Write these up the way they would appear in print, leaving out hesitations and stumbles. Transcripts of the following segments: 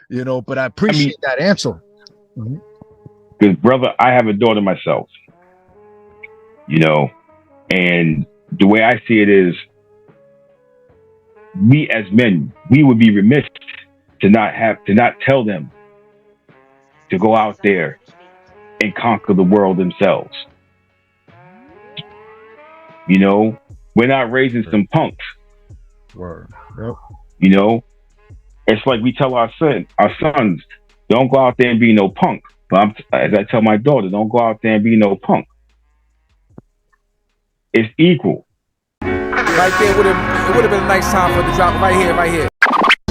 But I I mean, appreciate that answer. Mhm. because brother, I have a daughter myself, you know, and the way I see it is, we as men, we would be remiss to not tell them to go out there and conquer the world themselves. You know, we're not raising some punks. Word. Yep. You know, it's like we tell our sons, don't go out there and be no punk. But as I tell my daughter, don't go out there and be no punk. It's equal. Right there, it would have been a nice time for the drop right here, right here.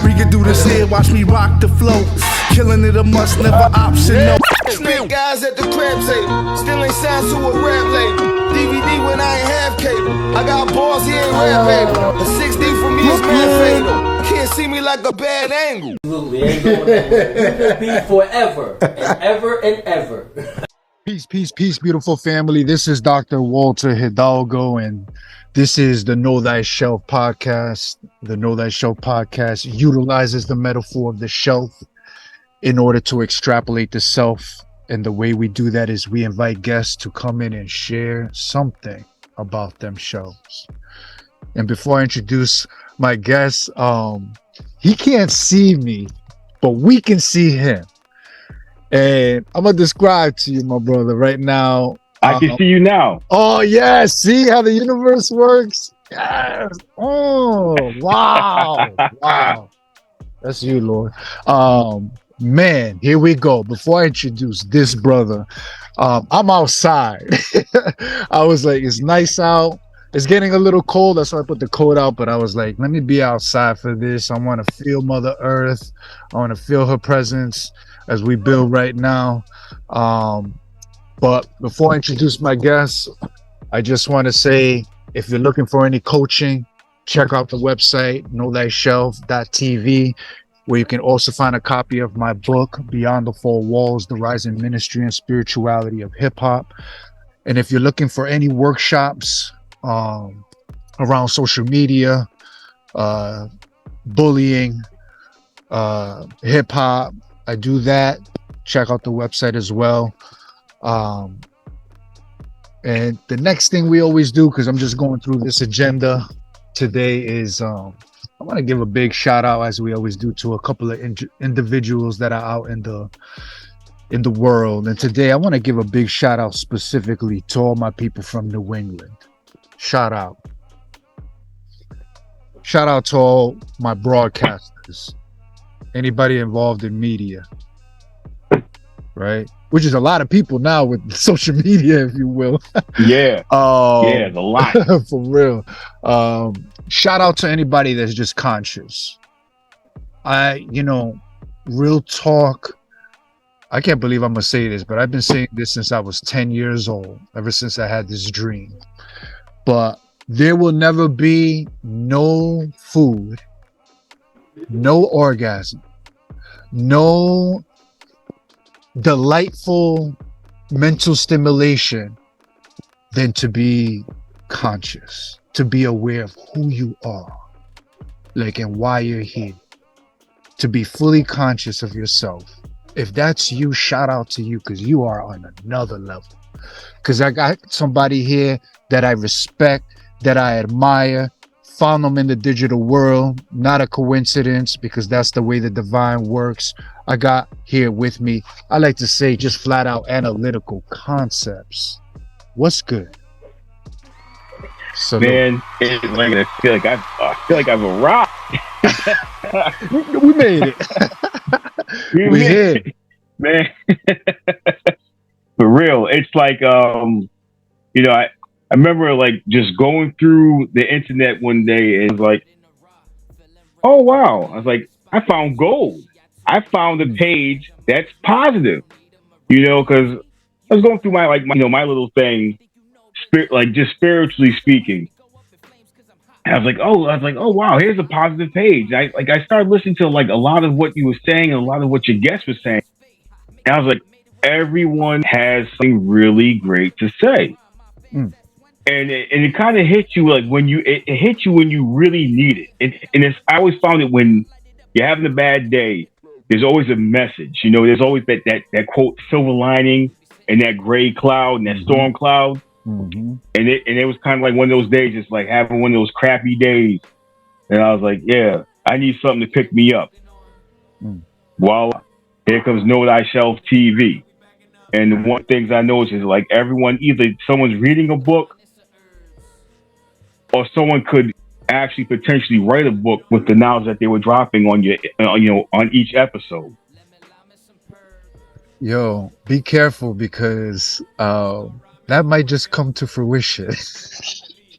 We can do this here, watch me rock the flow. Killing it a must, never option, no. Spent guys at the crab table, still ain't signed to a rap label. DVD when I ain't have cable. I got balls, he ain't rap label. A 6D for me is man fatal. Can't see me like a bad angle. Absolutely, ain't going nowhere. We will be forever and ever and ever. Peace, peace, peace, beautiful family. This is Dr. Walter Hidalgo, and this is the Know Thyself podcast. The Know Thyself podcast utilizes the metaphor of the shelf in order to extrapolate the self. And the way we do that is we invite guests to come in and share something about themselves. And before I introduce my guest, he can't see me, but we can see him. And I'm gonna describe to you, my brother, right now. I can see you now. Oh yeah, see how the universe works? Yes. Oh wow. Wow. That's you, Lord. Man, here we go. Before I introduce this brother, I'm outside. I was like, it's nice out. It's getting a little cold. That's why I put the coat out. But I was like, let me be outside for this. I want to feel Mother Earth. I want to feel her presence as we build right now. But before I introduce my guests, I just want to say, if you're looking for any coaching, check out the website, knowthyself.tv, where you can also find a copy of my book, Beyond the Four Walls, The Rising Ministry and Spirituality of Hip Hop. And if you're looking for any workshops around social media, bullying, hip hop, I do that. Check out the website as well. And the next thing we always do, because I'm just going through this agenda today, is I want to give a big shout out, as we always do, to a couple of individuals that are out in the world. And today I want to give a big shout out specifically to all my people from New England. Shout out to all my broadcasters, anybody involved in media, right? Which is a lot of people now with social media, if you will. Yeah. Yeah, it's a lot. For real. Shout out to anybody that's just conscious. Real talk. I can't believe I'm going to say this, but I've been saying this since I was 10 years old, ever since I had this dream. But there will never be no food, no orgasm, no delightful mental stimulation than to be conscious, to be aware of who you are, like, and why you're here, to be fully conscious of yourself. If that's you, shout out to you, because you are on another level. Because I got somebody here that I respect, that I admire, found them in the digital world. Not a coincidence, because that's the way the divine works. I got here with me, I like to say, just flat out Analytical Concepts. What's good? So Man, it's like I feel like I've arrived. we made it. We here. Man. For real. It's like I remember like just going through the internet one day and it was like, oh wow. I was like, I found gold. I found a page that's positive. Because I was going through my little thing, just spiritually speaking. And I was like, oh wow, here's a positive page. I started listening to like a lot of what you were saying and a lot of what your guest was saying. And I was like, everyone has something really great to say. And it kind of hits you like when it hits you when you really need it. I always found it when you're having a bad day there's always a message. You know, there's always that quote silver lining and that gray cloud and that Mm-hmm. storm cloud. Mm-hmm. And it was kind of like one of those days, just like having one of those crappy days. And I was like, yeah, I need something to pick me up. Mm. Voila, here comes Know Thyself TV. And one of the things I noticed is like everyone, either someone's reading a book or someone could actually potentially write a book with the knowledge that they were dropping on on each episode. Yo, be careful because that might just come to fruition.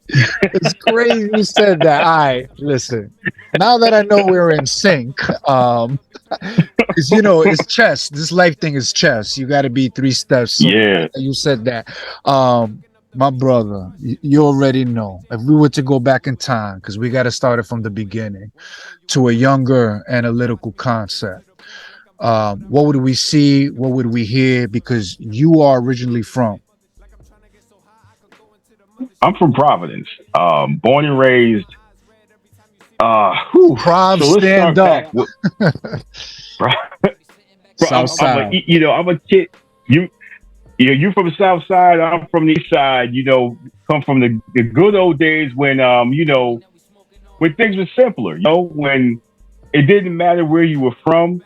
It's crazy you said that. I listen. Now that I know we're in sync, because it's chess. This life thing is chess. You got to be 3 steps. So Yeah. you said that. My brother, you already know. If we were to go back in time, because we got to start it from the beginning, to a younger analytical concept. What would we see? What would we hear? Because you are originally from. I'm from Providence, born and raised. Prov, So let's stand start back. up. With, South I'm side. I'm a kid. You from the South Side. I'm from the East Side. You know, come from the good old days when when things were simpler. You know, when it didn't matter where you were from.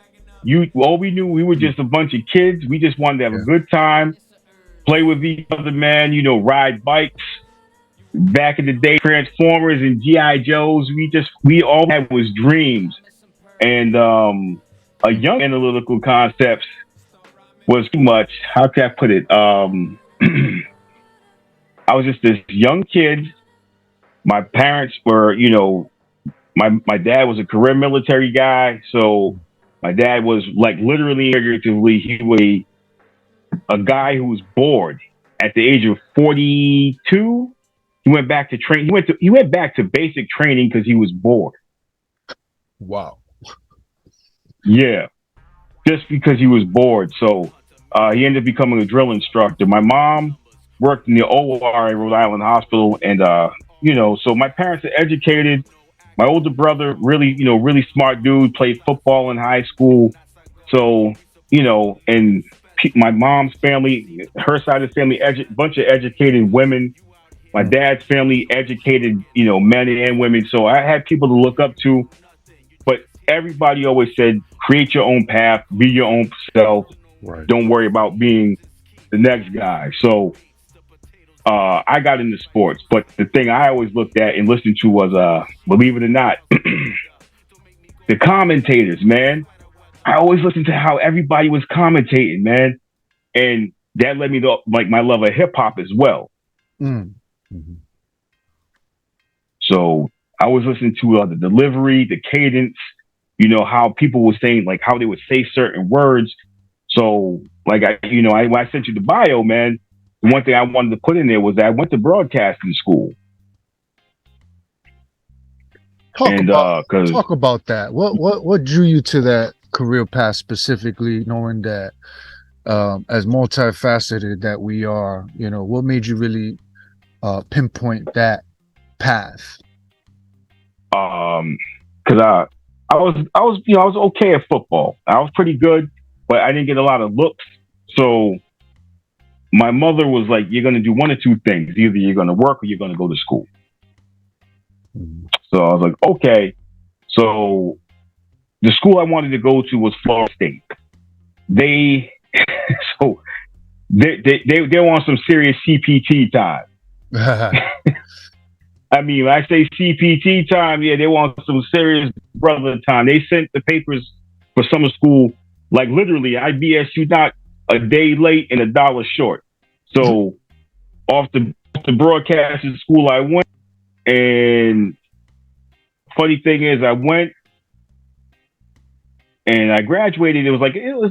All we knew, we were just a bunch of kids. We just wanted to have Yeah. a good time, play with each other, man. You know, ride bikes. Back in the day, Transformers and GI Joes. We all had was dreams, and a young analytical concepts was too much. How can I put it? I was just this young kid. My parents were, my dad was a career military guy, so my dad was like literally, figuratively, he was a guy who was bored at the age of 42. He went back to train. He went back to basic training because he was bored. Wow. Yeah, just because he was bored. So he ended up becoming a drill instructor. My mom worked in the OR at Rhode Island Hospital, and so my parents are educated. My older brother, really smart dude, played football in high school. So and my mom's family, her side of the family, bunch of educated women. My dad's family, educated, men and women. So I had people to look up to. But everybody always said, create your own path, be your own self. Right. Don't worry about being the next guy. So I got into sports. But the thing I always looked at and listened to was, believe it or not, the commentators, man. I always listened to how everybody was commentating, man. And that led me to like my love of hip hop as well. Mm. Mm-hmm. So I was listening to the delivery, the cadence, how people were saying, like how they would say certain words. So like when I sent you the bio, man, the one thing I wanted to put in there was that I went to broadcasting school. Talk about that. What drew you to that career path specifically, knowing that as multifaceted that we are, what made you really pinpoint that path? Because I was okay at football. I was pretty good, but I didn't get a lot of looks. So my mother was like, "You're going to do one or two things. Either you're going to work or you're going to go to school." Mm-hmm. So I was like, "Okay." So the school I wanted to go to was Florida State. They they want some serious CPT time. I mean, when I say CPT time, yeah, they want some serious brother time. They sent the papers for summer school, like literally, IBSU not a day late and $1 short. So off the broadcasting school I went, and funny thing is I went and I graduated. It was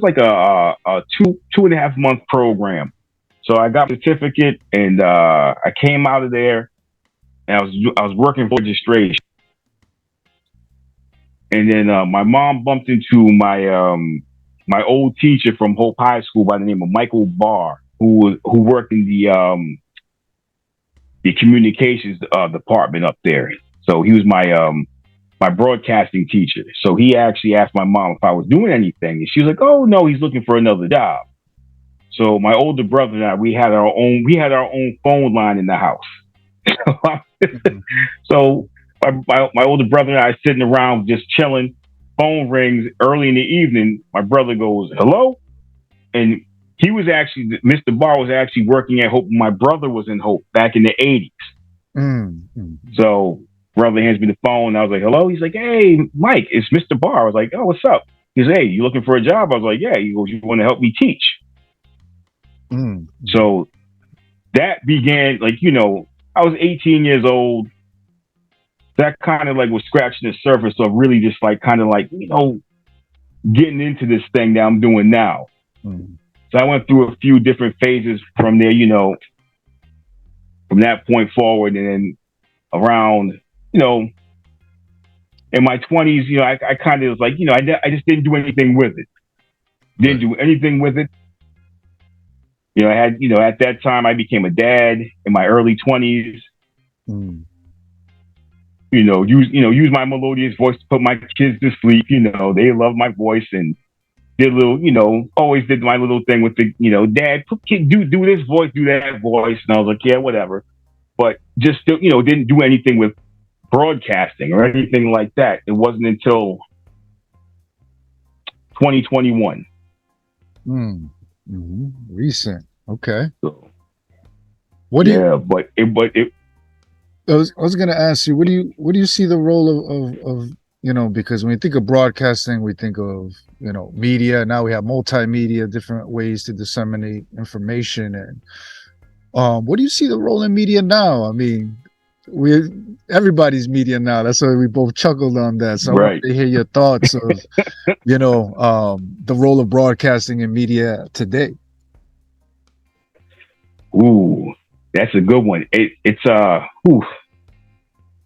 like a 2.5 month program. So I got a certificate and I came out of there. And I was working for registration, and then my mom bumped into my old teacher from Hope High School by the name of Michael Barr, who worked in the communications department up there. So he was my broadcasting teacher. So he actually asked my mom if I was doing anything, and she was like, "Oh no, he's looking for another job." So my older brother and I, we had our own phone line in the house. So my older brother and I sitting around just chilling. Phone rings early in the evening. My brother goes, "Hello," and he was actually Mr. Barr was actually working at Hope. My brother was in Hope back in the '80s. Mm-hmm. So brother hands me the phone. I was like, "Hello." He's like, "Hey, Mike, it's Mr. Barr." I was like, "Oh, what's up?" He's like, "Hey, you looking for a job?" I was like, "Yeah." He goes, "You want to help me teach?" Mm-hmm. So that began, like, I was 18 years old. That kind of like was scratching the surface of really just like kind of like, getting into this thing that I'm doing now. Mm-hmm. So I went through a few different phases from there, from that point forward. And then around, in my 20s, I kind of was like, I just didn't do anything with it. Didn't do anything with it. I had, at that time, I became a dad in my early 20s. Mm. Use my melodious voice to put my kids to sleep. They love my voice and did a little, always did my little thing with the, Dad, do this voice, do that voice. And I was like, yeah, whatever. But just still, didn't do anything with broadcasting or anything like that. It wasn't until 2021. Mm-hmm. Recent. Okay. So, What do you? yeah, but it. I was going to ask you, what do you see the role of because when we think of broadcasting, we think of media. Now we have multimedia, different ways to disseminate information, and what do you see the role in media now? I mean, everybody's media now. That's why we both chuckled on that. So I Right. want to hear your thoughts of the role of broadcasting in media today. Ooh, that's a good one.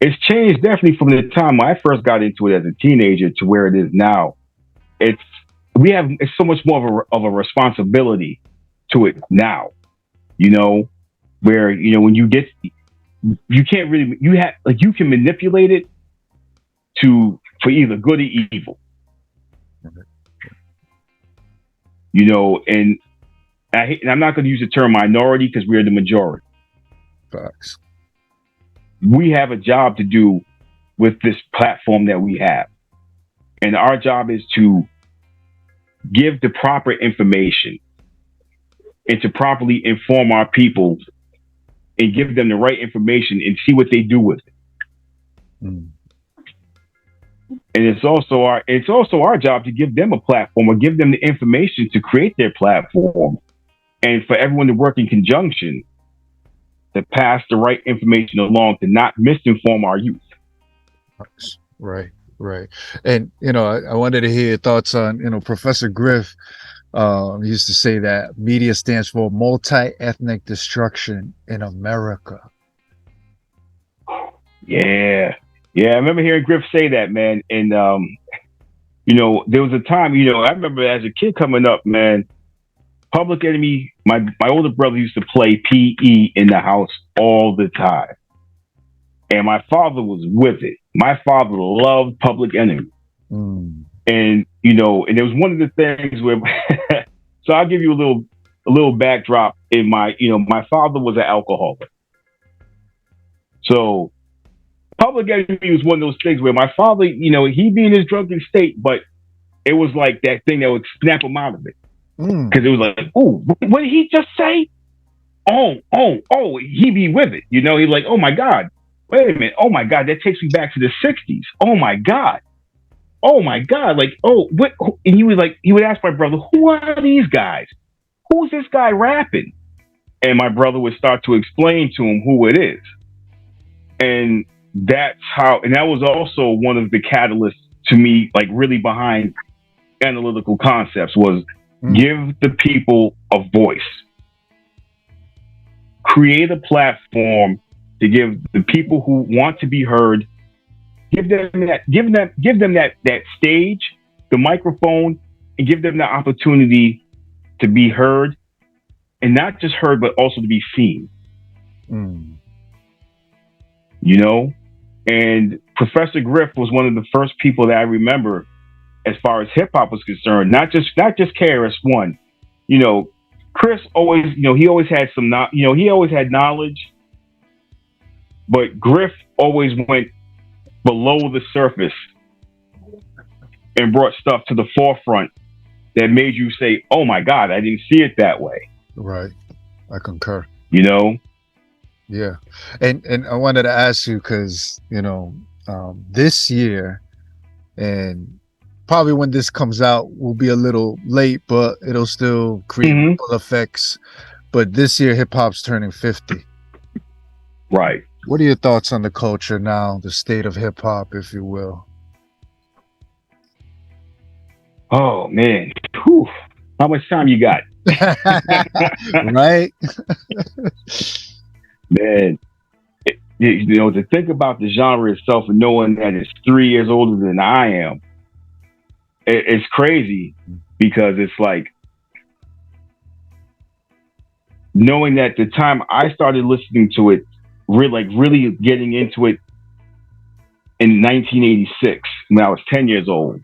It's changed definitely from the time I first got into it as a teenager to where it is now. It's so much more of a responsibility to it now. Where when you can't really you can manipulate it for either good or evil. And I'm not going to use the term minority because we're the majority. Facts. We have a job to do with this platform that we have. And our job is to give the proper information and to properly inform our people and give them the right information and see what they do with it. Mm. And it's also our job to give them a platform or give them the information to create their platform, and for everyone to work in conjunction to pass the right information along to not misinform our youth. Right. And I wanted to hear your thoughts on Professor Griff used to say that media stands for multi-ethnic destruction in America. Yeah, I remember hearing Griff say that, man. And there was a time, I remember as a kid coming up, man. Public Enemy, my older brother used to play PE in the house all the time. And my father was with it. My father loved Public Enemy. Mm. And, and it was one of the things where, so I'll give you a little backdrop in my father was an alcoholic. So Public Enemy was one of those things where my father, he'd be in his drunken state, but it was like that thing that would snap him out of it. Because it was like, oh, what did he just say? Oh, he be with it. He's like, oh my God, wait a minute. Oh my God, that takes me back to the 60s. Oh my God. Like, oh, what? And he would ask my brother, who are these guys? Who's this guy rapping? And my brother would start to explain to him who it is. And that was also one of the catalysts to me, like really behind Analytical Concepts was give the people a voice. Create a platform to give the people who want to be heard, give them that stage, the microphone, and give them the opportunity to be heard, and not just heard, but also to be seen. And Professor Griff was one of the first people that I remember as far as hip hop was concerned. Not just KRS-One. You know, Chris always, he always had he always had knowledge, but Griff always went below the surface and brought stuff to the forefront that made you say, "Oh my God, I didn't see it that way." Right. I concur. You know? Yeah. And I wanted to ask you because, this year, and probably when this comes out will be a little late, but it'll still create ripple effects. But this year, hip hop's turning 50. Right. What are your thoughts on the culture now, the state of hip hop, if you will? Oh man. Whew. How much time you got? Right? Man. To think about the genre itself and knowing that it's 3 years older than I am, it's crazy, because it's like knowing that the time I started listening to it, really getting into it in 1986 when I was 10 years old,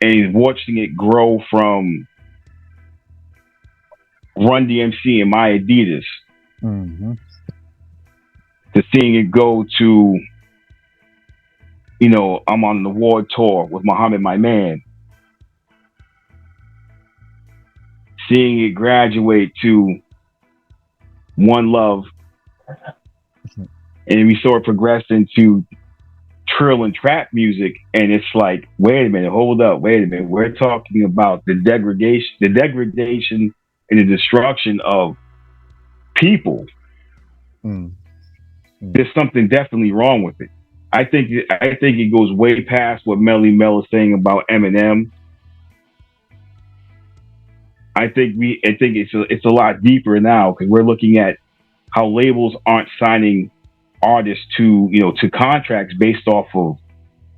and watching it grow from Run DMC and My Adidas to seeing it go to, I'm on the Ward Tour with Muhammad, my man. Seeing it graduate to One Love. And we saw it progress into trill and trap music. And it's like, wait a minute, hold up, wait a minute. We're talking about the degradation and the destruction of people. There's something definitely wrong with it. I think it goes way past what Melly Mel is saying about Eminem. I think it's a lot deeper now, because we're looking at how labels aren't signing artists to contracts based off of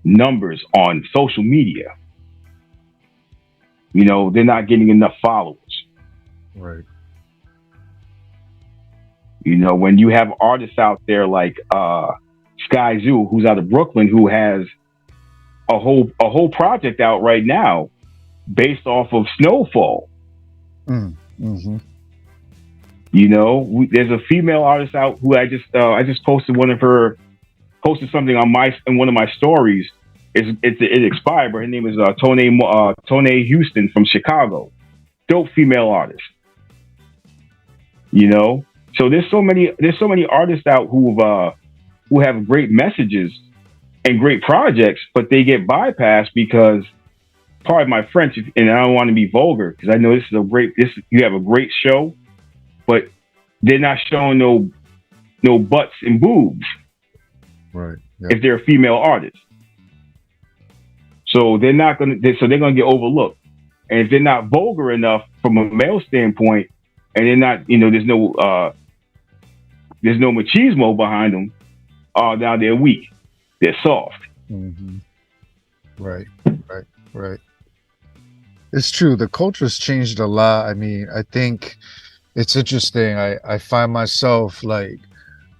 numbers on social media. They're not getting enough followers. Right. When you have artists out there like Sky Zoo, who's out of Brooklyn, who has a whole project out right now based off of Snowfall. Mm-hmm. There's a female artist out who I just posted something on one of my stories. It expired, but her name is Tone Houston from Chicago. Dope female artist. So there's so many artists out who have great messages and great projects, but they get bypassed because, pardon my French, and I don't want to be vulgar, because I know you have a great show, but they're not showing no butts and boobs. Right. Yep. If they're a female artist. So they're gonna get overlooked. And if they're not vulgar enough from a male standpoint, and they're not, there's no machismo behind them, now they're weak. They're soft. Mm-hmm. Right. It's true. The culture's changed a lot. I mean, I think it's interesting. I find myself like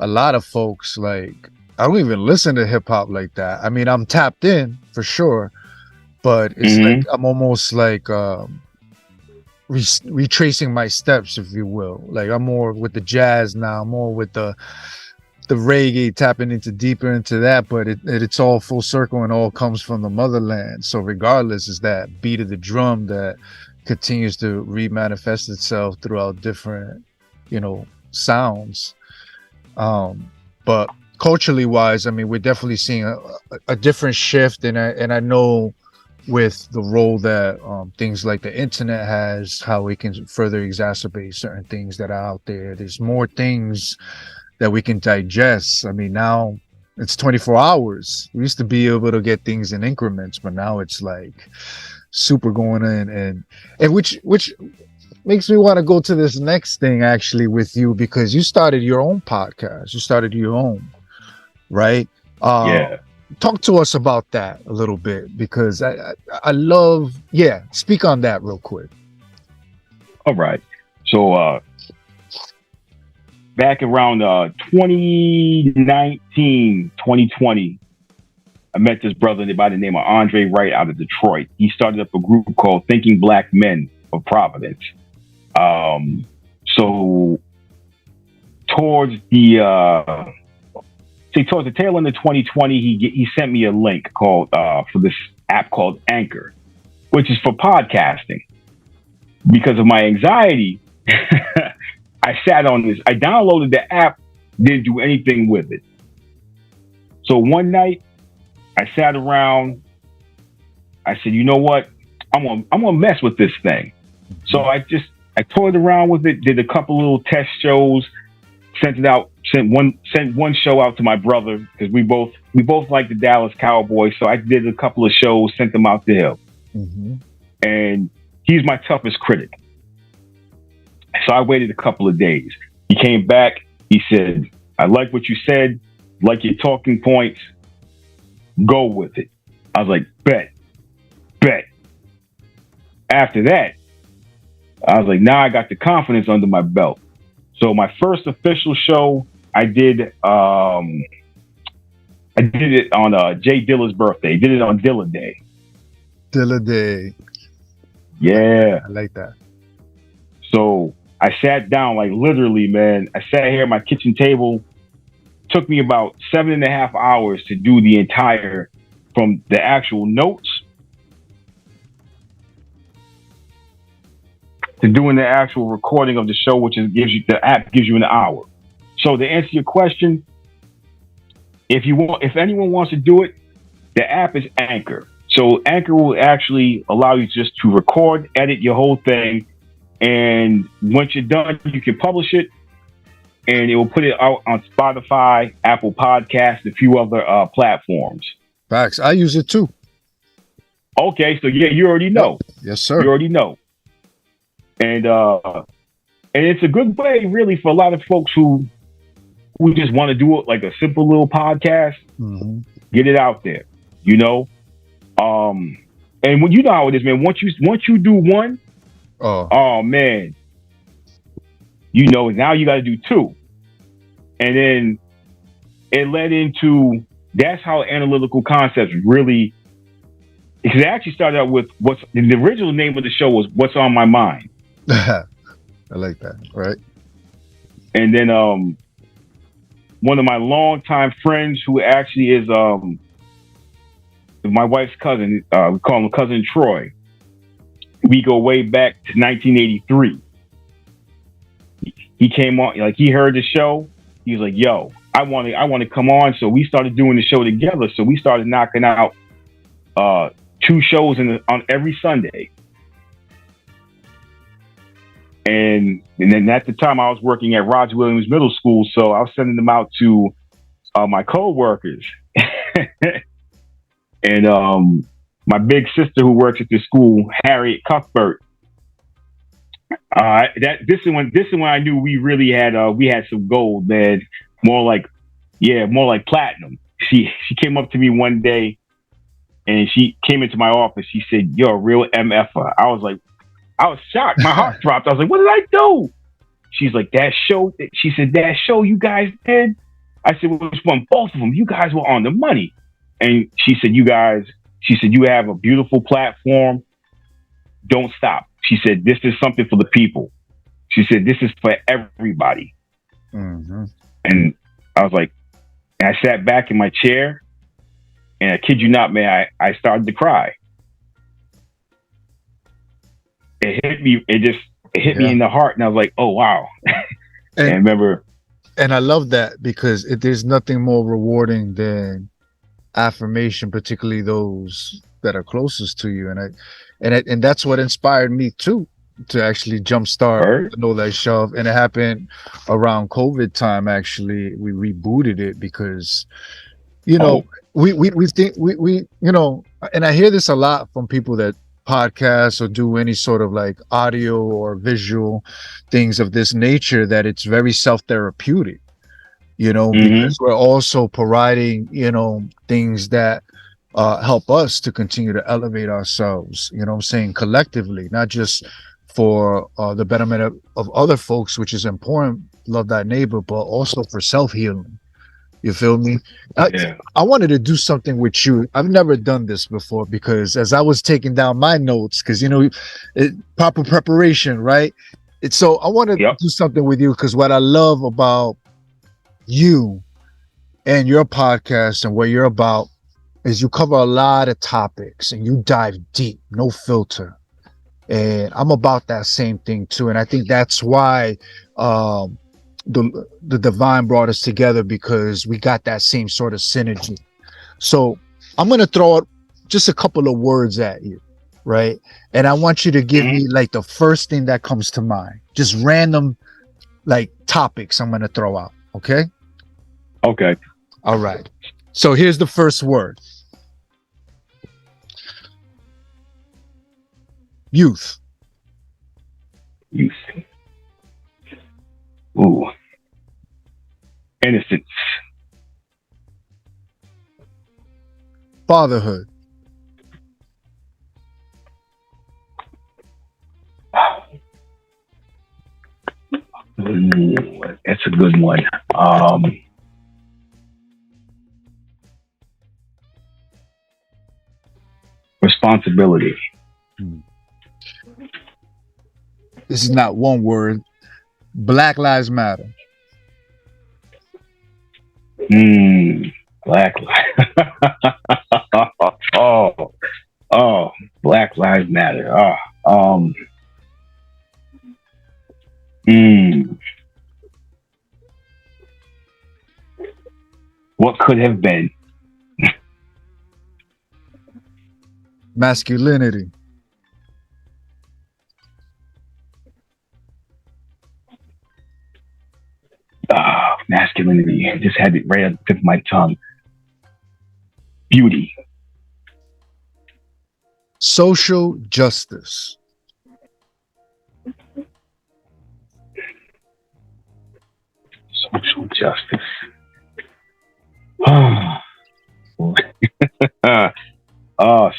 a lot of folks, like, I don't even listen to hip hop like that. I mean, I'm tapped in for sure, but it's like I'm almost like retracing my steps, if you will. Like, I'm more with the jazz now, more with the reggae, tapping deeper into that, but it's all full circle and all comes from the motherland. So regardless, it's that beat of the drum that continues to remanifest itself throughout different, sounds. But culturally wise, I mean, we're definitely seeing a different shift, and I know with the role that things like the internet has, how it can further exacerbate certain things that are out there. There's more things that we can digest. I mean, now it's 24 hours. We used to be able to get things in increments, but now it's like super going in, and which makes me want to go to this next thing actually with you, because you started your own podcast. You started your own, right? Yeah. Talk to us about that a little bit, because I love, speak on that real quick. All right. So back around 2019, 2020, I met this brother by the name of Andre Wright out of Detroit. He started up a group called Thinking Black Men of Providence. So towards the tail end of 2020, he sent me a link called for this app called Anchor, which is for podcasting. Because of my anxiety, I sat on this. I downloaded the app, didn't do anything with it. So one night, I sat around. I said, you know what? I'm gonna mess with this thing. So I toyed around with it, did a couple little test shows, sent one show out to my brother because we both like the Dallas Cowboys. So I did a couple of shows, sent them out to him, and he's my toughest critic. So I waited a couple of days. He came back. He said, I like what you said, like your talking points. Go with it. I was like, bet. After that, I was like, now I got the confidence under my belt. So my first official show, I did it on Jay Dilla's birthday. Did it on Dilla Day. Dilla Day. Yeah. I like that. So I sat down, like literally, man. I sat here at my kitchen table. Took me about 7.5 hours to do the entire, from the actual notes to doing the actual recording of the show, which the app gives you an hour. So to answer your question, if anyone wants to do it, the app is Anchor. So Anchor will actually allow you just to record, edit your whole thing, and once you're done, you can publish it. And it will put it out on Spotify, Apple Podcasts, a few other platforms. Facts. I use it too. Okay, so yeah, you already know. Yes, sir. You already know. And it's a good way, really, for a lot of folks who just want to do it like a simple little podcast. Get it out there, you know. And when you know how it is, man. Once you do one, oh man. You know, now you got to do two. And then it led into, that's how Analytical Concepts really, because it actually started out with the original name of the show was What's on My Mind. I like that, right? And then one of my longtime friends who actually is my wife's cousin, we call him Cousin Troy. We go way back to 1983. He came on, like he heard the show. He was like, "Yo, I want to come on." So we started doing the show together. So we started knocking out 2 shows on every Sunday. And then at the time I was working at Roger Williams Middle School, so I was sending them out to my co-workers. And my big sister who works at the school, Harriet Cuthbert. This is when I knew we really had some gold, man. More like platinum. She came up to me one day and she came into my office. She said, "You're a real MFer." I was shocked. My heart dropped. I was like, "What did I do?" She's like, "That show." She said, "That show you guys did." I said, "Which one?" "Both of them. You guys were on the money." And she said, "You have a beautiful platform. Don't stop." She said, "This is something for the people." She said, "This is for everybody." And I was like, and I sat back in my chair, and I kid you not, man, I started to cry. It hit me. It hit me in the heart, and I was like, "Oh wow!" And I remember, and I love that because there's nothing more rewarding than affirmation, particularly those that are closest to you, and that's what inspired me too to actually jumpstart the Know That Shove. And it happened around COVID time. Actually, we rebooted it because we think we and I hear this a lot from people that podcast or do any sort of like audio or visual things of this nature, that it's very self-therapeutic, because we're also providing things that help us to continue to elevate ourselves, collectively, not just for the betterment of other folks, which is important. Love thy neighbor, but also for self-healing. You feel me? Yeah. I wanted to do something with you. I've never done this before because as I was taking down my notes, because proper preparation, right? So I want to do something with you because what I love about you and your podcast and what you're about is you cover a lot of topics and you dive deep, no filter. And I'm about that same thing too. And I think that's why the divine brought us together, because we got that same sort of synergy. So I'm going to throw out just a couple of words at you, right? And I want you to give me like the first thing that comes to mind, just random like topics I'm going to throw out. Okay. Okay. All right. So here's the first word. Youth. Youth. Ooh. Innocence. Fatherhood. Ooh, that's a good one. Responsibility. This is not one word. Black Lives Matter. Black Lives. Black Lives Matter. What could have been? Masculinity. Masculinity. I just had it right at the tip of my tongue. Beauty. Social justice. Social justice.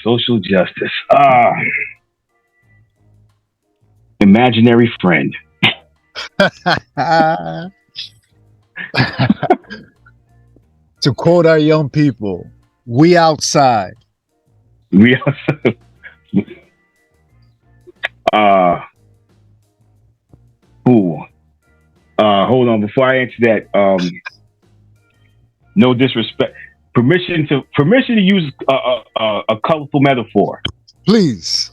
Social justice. Imaginary friend. To quote our young people, we outside. We hold on, before I answer that, no disrespect. Permission to use a colorful metaphor. Please.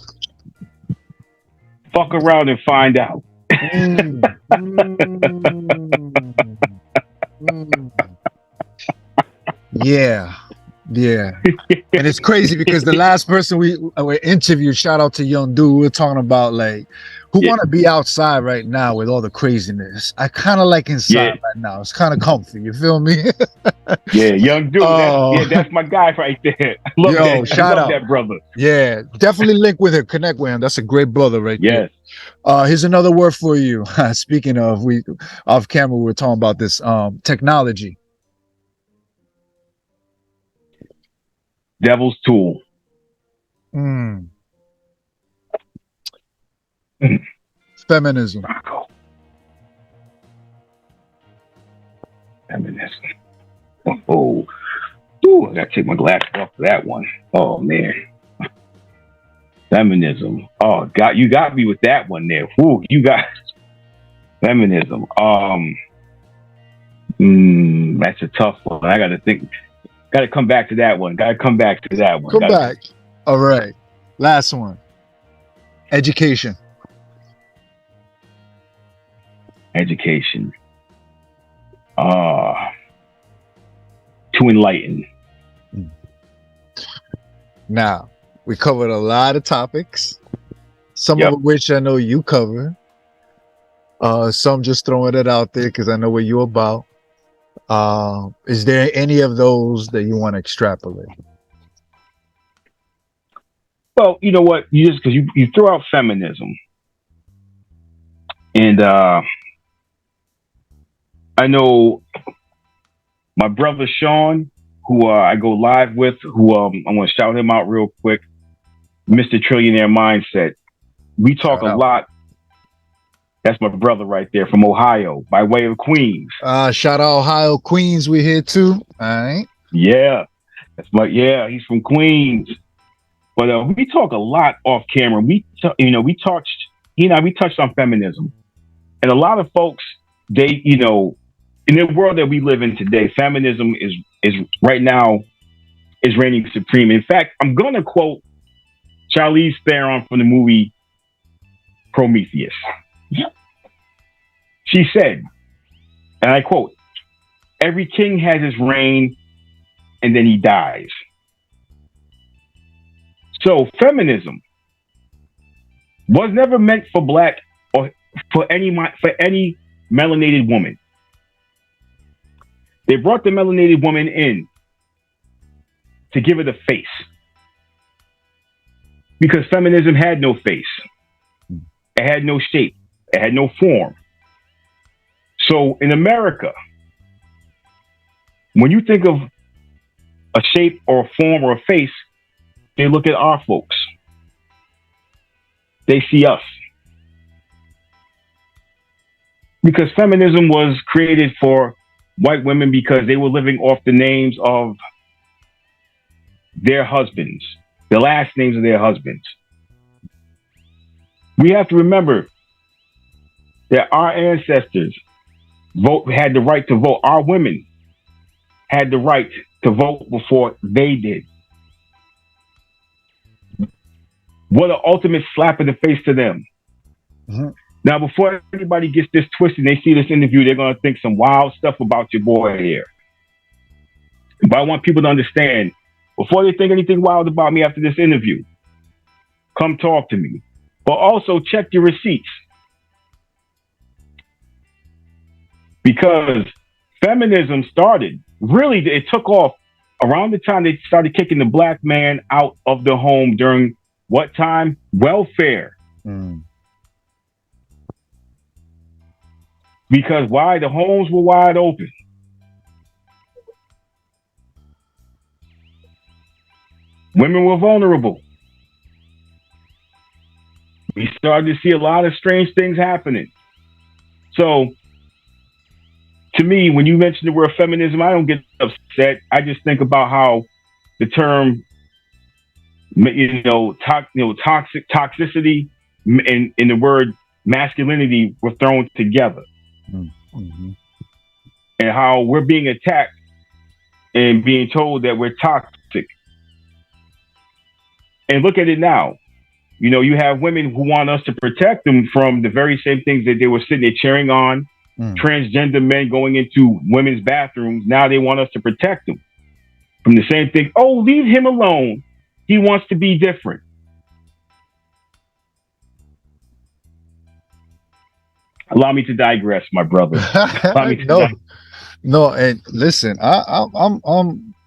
Fuck around and find out. Yeah. And it's crazy because the last person we interviewed, shout out to Young Dude, we were talking about like who want to be outside right now with all the craziness. I kind of like inside right now. It's kind of comfy. You feel me? Yeah, Young Dude. That's my guy right there. Shout out that brother. Yeah, definitely link with him, connect with him. That's a great brother right there. Here's another word for you. Speaking of, we off camera we were talking about this technology. Devil's tool. Feminism. Feminism. I gotta take my glasses off for that one. Oh man. Feminism. Oh God, you got me with that one there. You got feminism. That's a tough one. I gotta think. Gotta come back to that one. Come back. All right. Last one. Education. To enlighten. Now, we covered a lot of topics, some of which I know you cover. Some just throwing it out there because I know what you're about. Is there any of those that you want to extrapolate? Well, you know what? Because you throw out feminism, and I know my brother Sean, who I go live with, who I'm going to shout him out real quick. Mr. Trillionaire Mindset. We talk a lot That's my brother right there from Ohio, by way of Queens. Shout out Ohio, Queens. We here too. All right. Yeah, he's from Queens. But we talk a lot off camera. We touched on feminism, and a lot of folks, they, in the world that we live in today, feminism is right now is reigning supreme. In fact, I'm gonna quote Charlize Theron from the movie Prometheus. She said, and I quote, "Every king has his reign, and then he dies." So feminism was never meant for black or for any melanated woman. They brought the melanated woman in to give it a face, because feminism had no face. It had no shape. It had no form. So in America, when you think of a shape or a form or a face, they look at our folks. They see us. Because feminism was created for white women because they were living off the names of their husbands, the last names of their husbands. We have to remember that our ancestors had the right to vote. Our women had the right to vote before they did. What an ultimate slap in the face to them. Mm-hmm. Now, before anybody gets this twisted and they see this interview, they're going to think some wild stuff about your boy here. But I want people to understand, before they think anything wild about me after this interview, come talk to me. But also check your receipts. Because feminism started, really, it took off around the time they started kicking the black man out of the home during what time? Welfare. Because why? The homes were wide open. Women were vulnerable. We started to see a lot of strange things happening. So, to me, when you mention the word feminism, I don't get upset. I just think about how the term, toxicity and the word masculinity were thrown together. Mm-hmm. And how we're being attacked and being told that we're toxic. And look at it now. You have women who want us to protect them from the very same things that they were sitting there cheering on. Transgender men going into women's bathrooms. Now they want us to protect them from the same thing. Oh, leave him alone. He wants to be different. Allow me to digress, my brother. No, and listen,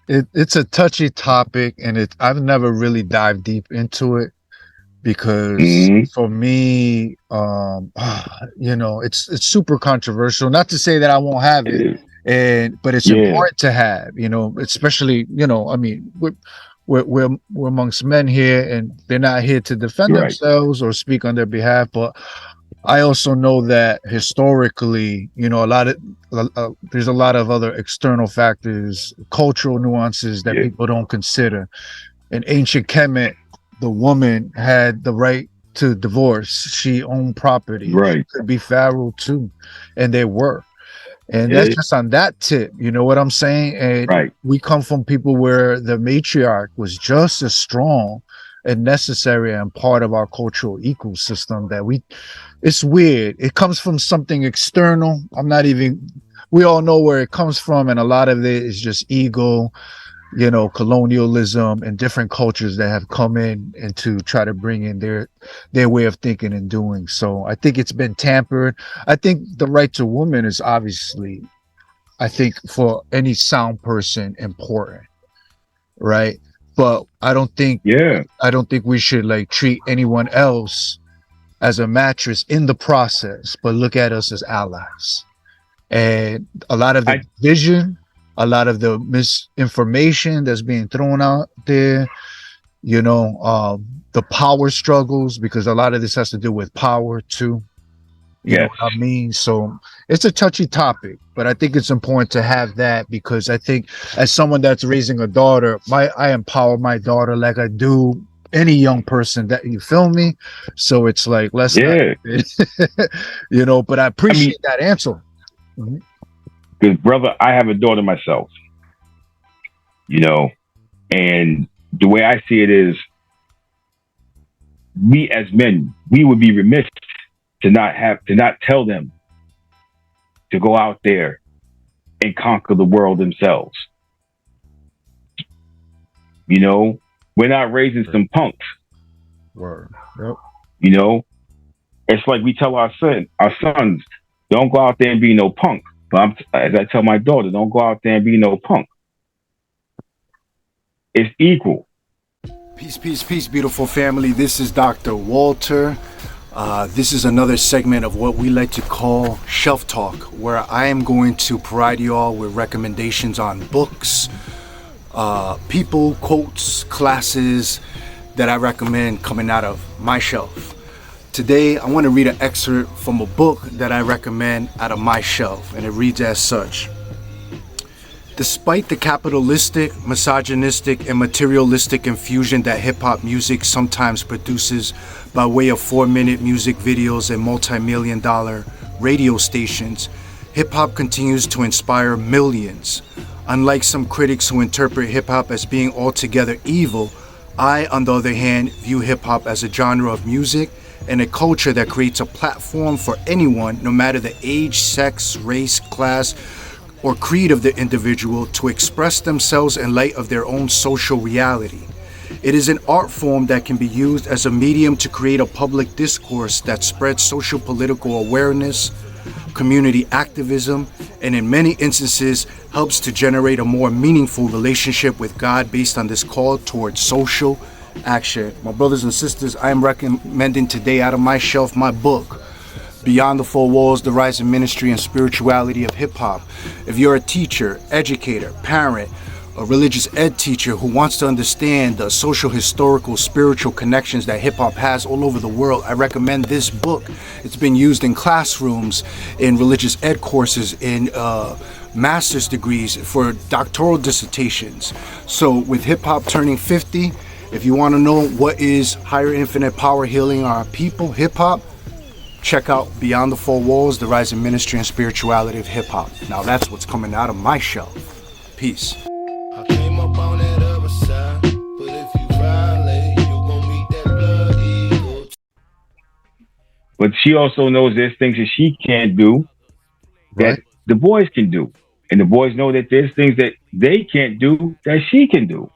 it's a touchy topic, and I've never really dived deep into it because for me, it's super controversial. Not to say that I won't have it, but it's important to have, especially, I mean, we're amongst men here, and they're not here to defend themselves or speak on their behalf, but I also know that historically, there's a lot of other external factors, cultural nuances that people don't consider. In ancient Kemet, the woman had the right to divorce. She owned property. Right. She could be pharaoh too, and they were. And that's just on that tip. You know what I'm saying? And we come from people where the matriarch was just as strong and necessary and part of our cultural ecosystem it's weird. It comes from something external. We all know where it comes from, and a lot of it is just ego, colonialism and different cultures that have come in and to try to bring in their way of thinking and doing. So I think it's been tampered. I think the right to woman is obviously, I think for any sound person, important, right? But I don't think we should treat anyone else as a mattress in the process, but look at us as allies. And a lot of the vision, a lot of the misinformation that's being thrown out there, the power struggles, because a lot of this has to do with power too. You know Yes. what I mean? So it's a touchy topic, but I think it's important to have that because I think as someone that's raising a daughter, I empower my daughter like I do any young person that you feel me. So it's like let's not, Yeah. you know. But I I mean, appreciate that answer. Mhm. because brother, I have a daughter myself, you know, and the way I see it is, we as men, we would be remiss to not tell them to go out there and conquer the world themselves. You know, we're not raising some punks. Word. Yep. You know, it's like we tell our sons, don't go out there and be no punk. But as I tell my daughter, don't go out there and be no punk. It's equal. Peace, peace, peace, beautiful family. This is Dr. Walter. This is another segment of what we like to call Shelf Talk, where I am going to provide you all with recommendations on books, people, quotes, classes that I recommend coming out of my shelf. Today, I want to read an excerpt from a book that I recommend out of my shelf, and it reads as such. Despite the capitalistic, misogynistic, and materialistic infusion that hip-hop music sometimes produces by way of 4-minute music videos and multi-million-dollar radio stations, hip-hop continues to inspire millions. Unlike some critics who interpret hip-hop as being altogether evil, I, on the other hand, view hip-hop as a genre of music and a culture that creates a platform for anyone, no matter the age, sex, race, class, or creed of the individual, to express themselves in light of their own social reality. It is an art form that can be used as a medium to create a public discourse that spreads social political awareness, community activism, and in many instances helps to generate a more meaningful relationship with God based on this call towards social action. My brothers and sisters, I am recommending today out of my shelf my book, Beyond the Four Walls, The Rising Ministry and Spirituality of Hip Hop. If you're a teacher, educator, parent, a religious ed teacher who wants to understand the social, historical, spiritual connections that hip hop has all over the world, I recommend this book. It's been used in classrooms, in religious ed courses, in master's degrees, for doctoral dissertations. So with hip hop turning 50, if you want to know what is higher infinite power healing our people, hip hop, check out Beyond the Four Walls, The Rising Ministry and Spirituality of Hip Hop. Now that's what's coming out of my shelf. Peace. I came up on that other side, but if you violate, you gon' meet that blood eagle. But she also knows there's things that she can't do that Right. the boys can do. And the boys know that there's things that they can't do that she can do.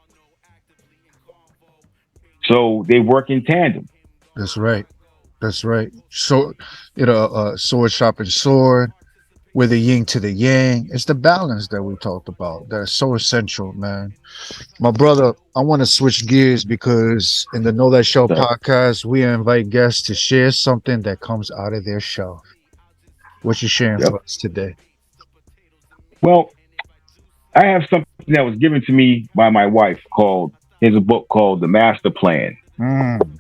So they work in tandem. That's right. That's right. So, you know, sword sharpens sword, with the yin to the yang. It's the balance that we talked about. That's so essential, man. My brother, I want to switch gears because in the Know That Show So- podcast, we invite guests to share something that comes out of their shelf. What you sharing Yep. for us today? Well, I have something that was given to me by my wife called, there's a book called The Master Plan. Mm,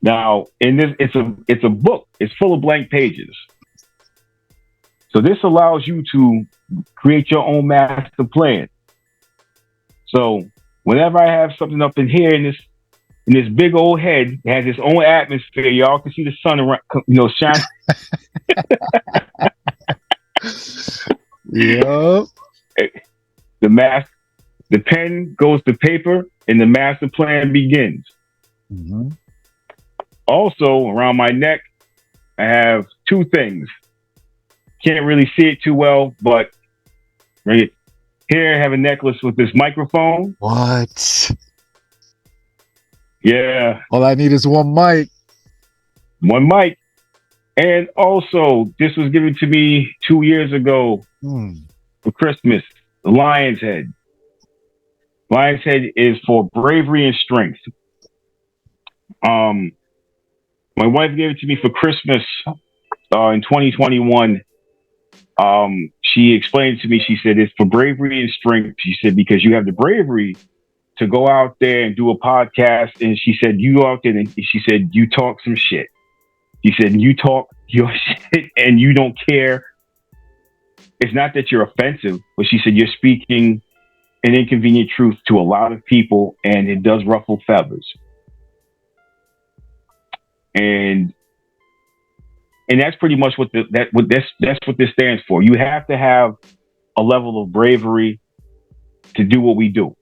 Now, in this, it's a book. It's full of blank pages. So this allows you to create your own master plan. So whenever I have something up in here in this big old head, it has its own atmosphere. Y'all can see the sun around, shine. yep. The pen goes to paper, and the master plan begins. Mm-hmm. Also, around my neck, I have two things. Can't really see it too well, but right here I have a necklace with this microphone. What? Yeah, All I need is one mic. one mic. And also, this was given to me 2 years ago for Christmas, the lion's head. Lion's head is for bravery and strength. My wife gave it to me for Christmas in 2021. She explained to me, she said, it's for bravery and strength. She said, because you have the bravery to go out there and do a podcast. And she said, you go out there and she said, you talk some shit. She said, you talk your shit and you don't care. It's not that you're offensive, but she said you're speaking an inconvenient truth to a lot of people, and it does ruffle feathers. And that's pretty much what that's what this stands for. You have to have a level of bravery to do what we do.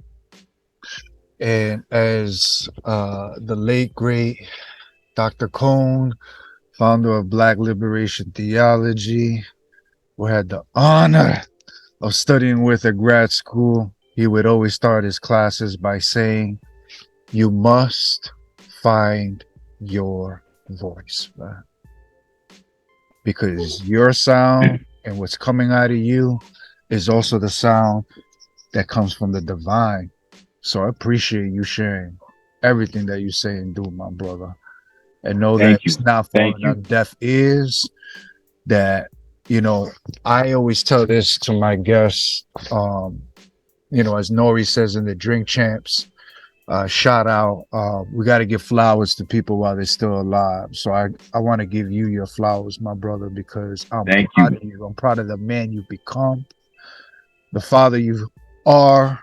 And as the late great Dr. Cone, founder of Black Liberation Theology, who had the honor of studying with at grad school, he would always start his classes by saying, "You must find your voice," man. Because your sound and what's coming out of you is also the sound that comes from the divine. So I appreciate you sharing everything that you say and do, my brother. And know that it's not falling on deaf ears. That, you know, I always tell this to my guests, you know, as Nori says in the Drink Champs, shout out, we got to give flowers to people while they're still alive. So I want to give you your flowers, my brother, because I'm proud of you. I'm proud of the man you've become, the father you are,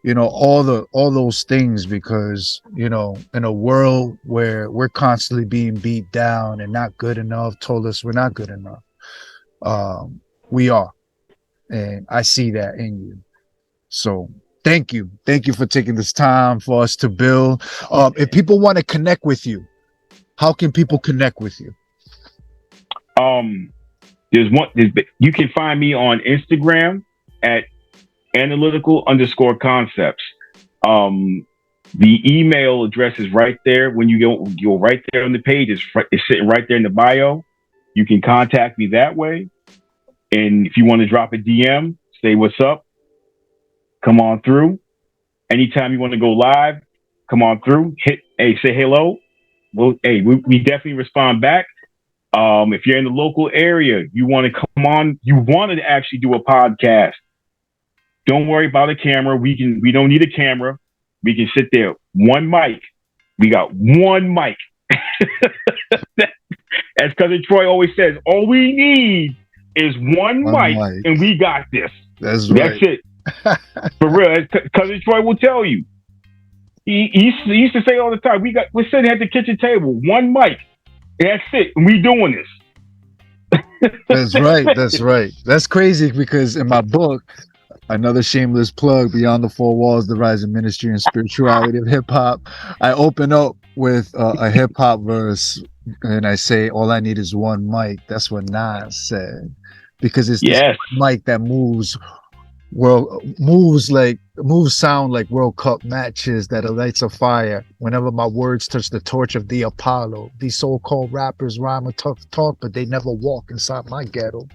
you know, all those things, because, you know, in a world where we're constantly being beat down and not good enough, told us we're not good enough, we are. And I see that in you. So thank you for taking this time for us to build. If people want to connect with you, how can people connect with you? You can find me on Instagram at Analytical_Concepts. The email address is right there. When you go right there on the page, it's sitting right there in the bio. You can contact me that way. And if you want to drop a DM, say what's up, come on through. Anytime you want to go live, come on through. Say hello. Well, hey, we definitely respond back. If you're in the local area, you want to come on, you wanted to actually do a podcast, don't worry about a camera. We don't need a camera. We can sit there. One mic. We got one mic. As Cousin Troy always says, all we need is one mic, and we got this. That's right. That's it. For real. As Cousin Troy will tell you. He used to say all the time, we're sitting at the kitchen table, one mic. That's it. And we doing this. That's right. That's right. That's crazy, because in my book, another shameless plug, Beyond the Four Walls, the Rising Ministry and Spirituality of Hip Hop, I open up with a hip hop verse, and I say, all I need is one mic. That's what Nas said, because it's this mic that moves sound like World Cup matches that lights a fire. Whenever my words touch the torch of the Apollo, these so-called rappers rhyme a tough talk, but they never walk inside my ghetto.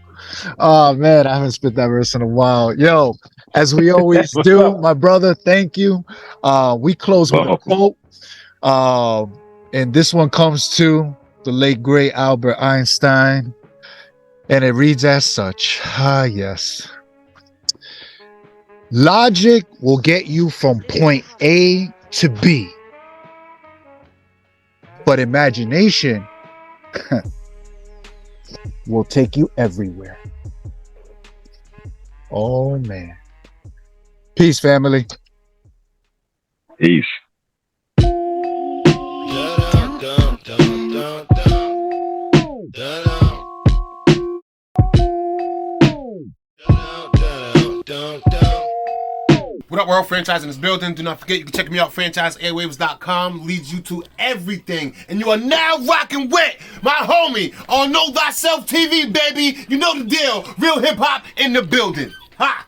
Oh man, I haven't spit that verse in a while. Yo, as we always do, my brother, thank you. We close with a quote. And this one comes to the late great Albert Einstein, and it reads as such. Yes. Logic will get you from point A to B, but imagination will take you everywhere. Oh man. Peace, family. Peace. What up, World Franchise in this building? Do not forget, you can check me out, franchiseairwaves.com. Leads you to everything. And you are now rocking with my homie on Know Thyself TV, baby. You know the deal. Real hip hop in the building. Ha!